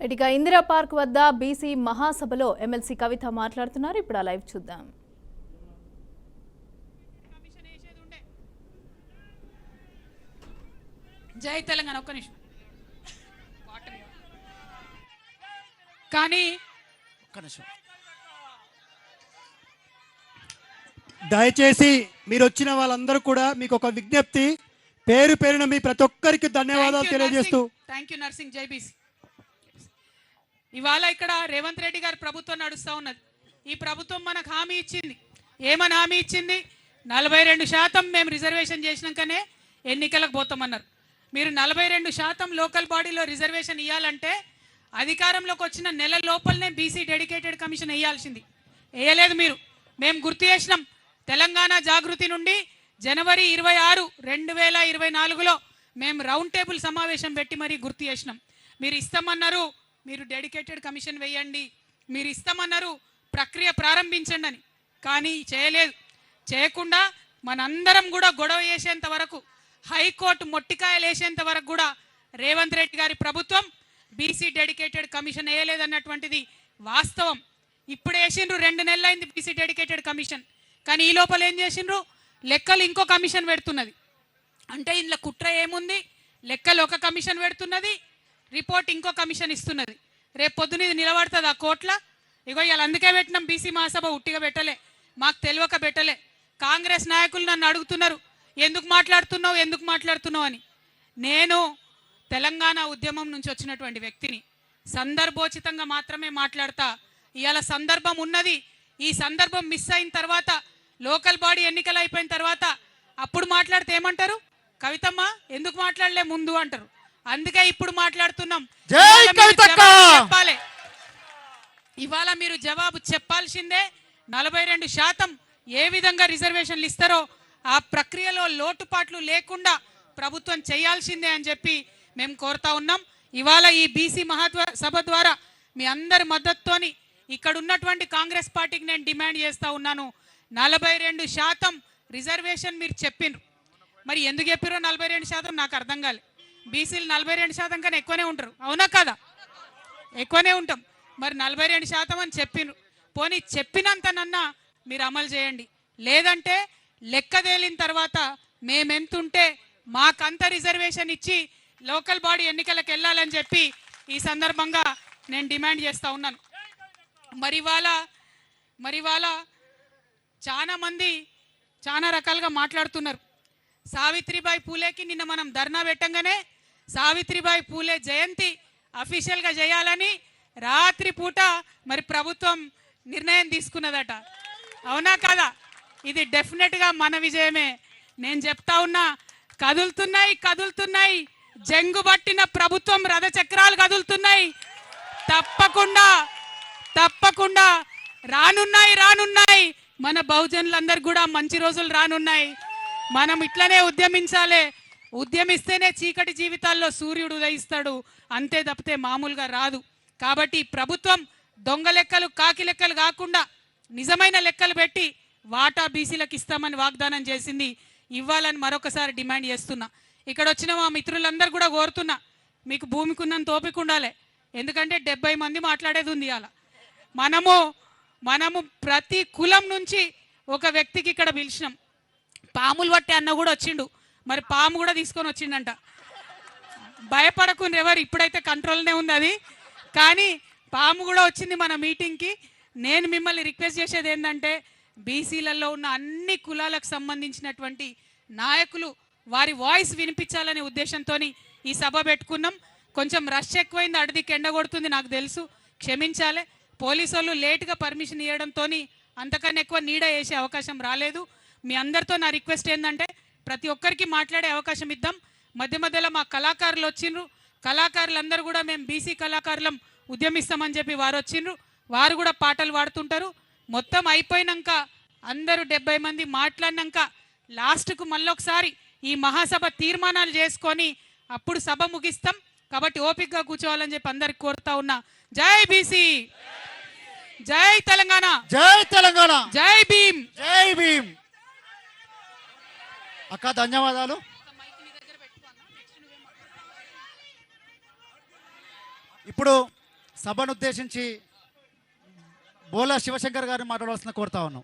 ఇటుగా ఇందిరా పార్క్ వద్ద బీసీ మహాసభలో ఎమ్మెల్సీ కవిత మాట్లాడుతున్నారు. ఇప్పుడు ఆ లైవ్ చూద్దాం. జై తెలంగాణ. ఒక్క నిమిషం. కానీ దయచేసి మీరు వచ్చిన వాళ్ళందరూ కూడా మీకు ఒక విజ్ఞప్తి, పేరు పేరున మీ ప్రతి ఒక్కరికి ధన్యవాదాలు తెలియజేస్తూ. Thank you nursing Jai BC. ఇవాళ ఇక్కడ రేవంత్ రెడ్డి గారి ప్రభుత్వం నడుస్తూ ఉన్నది. ఈ ప్రభుత్వం మనకు హామీ ఇచ్చింది. ఏమని హామీ ఇచ్చింది? 42% మేము రిజర్వేషన్ చేసినాకనే ఎన్నికలకు పోతామన్నారు. మీరు 42% లోకల్ బాడీలో రిజర్వేషన్ ఇవ్వాలంటే అధికారంలోకి వచ్చిన నెల లోపలనే బీసీ డెడికేటెడ్ కమిషన్ వేయాల్సింది. వేయలేదు మీరు. మేము గుర్తు చేసినాం. తెలంగాణ జాగృతి నుండి జనవరి 26, 2024లో మేము రౌండ్ టేబుల్ సమావేశం పెట్టి మరీ గుర్తు చేసినాం. మీరు ఇస్తామన్నారు, మీరు డెడికేటెడ్ కమిషన్ వేయండి, మీరు ఇస్తామన్నారు, ప్రక్రియ ప్రారంభించండి అని. కానీ చేయలేదు. చేయకుండా మనందరం కూడా గొడవ చేసేంత వరకు, హైకోర్టు మొట్టికాయలు వేసేంత వరకు కూడా రేవంత్ రెడ్డి గారి ప్రభుత్వం బీసీ డెడికేటెడ్ కమిషన్ వేయలేదన్నటువంటిది వాస్తవం. ఇప్పుడు వేసిండ్రు, 2 నెలలైంది బీసీ డెడికేటెడ్ కమిషన్. కానీ ఈ లోపల ఏం చేసిండ్రు? లెక్కలు ఇంకో కమిషన్ పెడుతున్నది. అంటే ఇందులో కుట్ర ఏముంది? లెక్కలు ఒక కమిషన్ పెడుతున్నది, రిపోర్ట్ ఇంకో కమిషన్ ఇస్తున్నది. రేపు పొద్దున ఇది నిలబడుతుంది ఆ కోర్టులో. ఇగో ఇలా అందుకే పెట్టినాం బీసీ మహాసభ. ఉట్టిగా పెట్టలే, మాకు తెలియక పెట్టలే. కాంగ్రెస్ నాయకులు నన్ను అడుగుతున్నారు, ఎందుకు మాట్లాడుతున్నావు అని. నేను తెలంగాణ ఉద్యమం నుంచి వచ్చినటువంటి వ్యక్తిని. సందర్భోచితంగా మాత్రమే మాట్లాడతా. ఇవాళ సందర్భం ఉన్నది. ఈ సందర్భం మిస్ అయిన తర్వాత, లోకల్ బాడీ ఎన్నికలు అయిపోయిన తర్వాత అప్పుడు మాట్లాడితే ఏమంటారు? కవితమ్మ ఎందుకు మాట్లాడలే ముందు అంటారు. అందుకే ఇప్పుడు మాట్లాడుతున్నాం. చెప్పాలి. ఇవాళ మీరు జవాబు చెప్పాల్సిందే. 42% ఏ విధంగా రిజర్వేషన్లు ఇస్తారో ఆ ప్రక్రియలో లోటుపాట్లు లేకుండా ప్రభుత్వం చేయాల్సిందే అని చెప్పి మేము కోరుతా ఉన్నాం. ఇవాళ ఈ బీసీ మహాసభ ద్వారా మీ అందరి మద్దతుతోని ఇక్కడ ఉన్నటువంటి కాంగ్రెస్ పార్టీకి నేను డిమాండ్ చేస్తూ ఉన్నాను. 42% రిజర్వేషన్ మీరు చెప్పిండ్రు. మరి ఎందుకు చెప్పారో 42% నాకు అర్థం కాలే. బీసీలు 42% కన్నా ఎక్కువనే ఉంటారు, అవునా కదా? ఎక్కువనే ఉంటాం. మరి 42% అని చెప్పిండ్రు. పోనీ చెప్పినంతనన్నా మీరు అమలు చేయండి. లేదంటే లెక్క తేలిన తర్వాత మేమెంతుంటే మాకంత రిజర్వేషన్ ఇచ్చి లోకల్ బాడీ ఎన్నికలకు వెళ్ళాలని చెప్పి ఈ సందర్భంగా నేను డిమాండ్ చేస్తూ ఉన్నాను. మరి ఇవాళ చాలా మంది చాలా రకాలుగా మాట్లాడుతున్నారు. సావిత్రిబాయి పూలేకి నిన్న మనం ధర్నా పెట్టంగానే సావిత్రిబాయి పూలే జయంతి అఫీషియల్గా చేయాలని రాత్రి పూట మరి ప్రభుత్వం నిర్ణయం తీసుకున్నదట, అవునా కదా? ఇది డెఫినెట్గా మన విజయమే. నేను చెప్తా ఉన్నా, కదులుతున్నాయి జంగు పట్టిన ప్రభుత్వం రథచక్రాలు కదులుతున్నాయి. తప్పకుండా రానున్నాయి. మన బహుజనులందరూ కూడా మంచి రోజులు రానున్నాయి. మనం ఇట్లనే ఉద్యమించాలి. ఉద్యమిస్తేనే చీకటి జీవితాల్లో సూర్యుడు ఉదయిస్తాడు, అంతే తప్పితే మామూలుగా రాదు. కాబట్టి ప్రభుత్వం దొంగ లెక్కలు, కాకి లెక్కలు కాకుండా నిజమైన లెక్కలు పెట్టి వాటా బీసీలకు ఇస్తామని వాగ్దానం చేసింది. ఇవ్వాలని మరొకసారి డిమాండ్ చేస్తున్నా. ఇక్కడ వచ్చిన మా మిత్రులందరూ కూడా కోరుతున్నా, మీకు భూమికి ఉన్నంత ఓపిక ఉండాలి. ఎందుకంటే 70 మంది మాట్లాడేది ఉంది. అలా మనము ప్రతి కులం నుంచి ఒక వ్యక్తికి ఇక్కడ పిలిచినాం. పాములు పట్టే అన్న కూడా వచ్చిండు. మరి పాము కూడా తీసుకొని వచ్చిండంట. భయపడకుండా ఎవరు, ఇప్పుడైతే కంట్రోల్నే ఉంది అది. కానీ పాము కూడా వచ్చింది మన మీటింగ్కి. నేను మిమ్మల్ని రిక్వెస్ట్ చేసేది ఏంటంటే, బీసీలలో ఉన్న అన్ని కులాలకు సంబంధించినటువంటి నాయకులు వారి వాయిస్ వినిపించాలనే ఉద్దేశంతో ఈ సభ పెట్టుకున్నాం. కొంచెం రష్ ఎక్కువైంది, అడిదికి ఎండ కొడుతుంది నాకు తెలుసు, క్షమించాలి. పోలీసు వాళ్ళు లేట్గా పర్మిషన్ ఇవ్వడంతో అంతకన్నా ఎక్కువ నీడ వేసే అవకాశం రాలేదు. మీ అందరితో నా రిక్వెస్ట్ ఏంటంటే, ప్రతి ఒక్కరికి మాట్లాడే అవకాశం ఇద్దాం. మధ్యలో మా కళాకారులు వచ్చిండ్రు. కళాకారులందరూ కూడా మేము బీసీ కళాకారులం ఉద్యమిస్తామని చెప్పి వారు వచ్చిండ్రు. వారు కూడా పాటలు పాడుతుంటారు. మొత్తం అయిపోయినాక అందరూ 70 మంది మాట్లాడినాక లాస్ట్కు మళ్ళొకసారి ఈ మహాసభ తీర్మానాలు చేసుకొని అప్పుడు సభ ముగిస్తాం. కాబట్టి ఓపికగా కూర్చోవాలని చెప్పి అందరికి కోరుతా ఉన్నా. జై బీసీ, జై తెలంగాణ, జై భీమ్. అక్క ధన్యవాదాలు. ఇప్పుడు సభను ఉద్దేశించి బోలా శివశంకర్ గారిని మాట్లాడవలసిన కోరుతా ఉన్నాం.